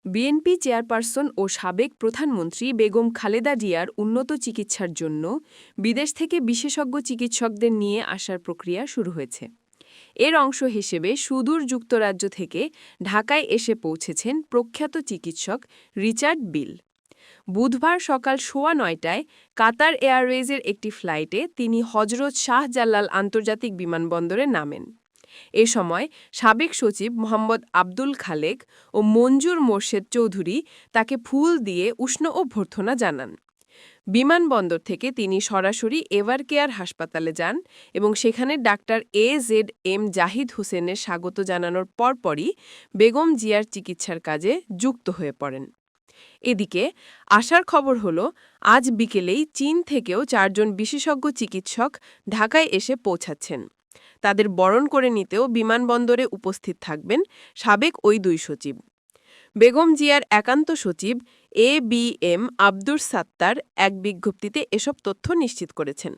BNP chairperson ও সাবেক প্রধানমন্ত্রী বেগম খালেদা জিয়ার উন্নত চিকিৎসার জন্য বিদেশ থেকে বিশেষজ্ঞ চিকিৎসকদের নিয়ে আসার প্রক্রিয়া শুরু হয়েছে। এর অংশ হিসেবে সুদূর যুক্তরাজ্য থেকে ঢাকায় এসে পৌঁছেছেন প্রখ্যাত চিকিৎসক রিচার্ড বিল। বুধবার সকাল ৯:১০টায় কাতার এয়ারওয়েজের একটি ফ্লাইটে তিনি হজরত শাহজালাল আন্তর্জাতিক বিমানবন্দরে নামেন। এ সময় সাবেক সচিব মোহাম্মদ আব্দুল খালেক ও মঞ্জুর মোর্শেদ চৌধুরী তাকে ফুল দিয়ে উষ্ণ অভ্যর্থনা জানান। বিমানবন্দর থেকে তিনি সরাসরি এভারকেয়ার হাসপাতালে যান এবং সেখানে ডাক্তার AZM জাহিদ হোসেনের স্বাগত জানানোর পরপরই বেগম জিয়ার চিকিৎসার কাজে যুক্ত হয়ে পড়েন। এদিকে আসার খবর হলো আজ বিকেলেই চীন থেকেও ৪ জন বিশেষজ্ঞ চিকিৎসক ঢাকায় এসে পৌঁছাচ্ছেন। তাদের বরণ করে নিতেও বিমানবন্দরে উপস্থিত থাকবেন সাবেক ওই দুই সচিব। বেগম জিয়ার একান্ত সচিব ABM আব্দুস সাত্তার এক বিজ্ঞপ্তিতে এসব তথ্য নিশ্চিত করেছেন।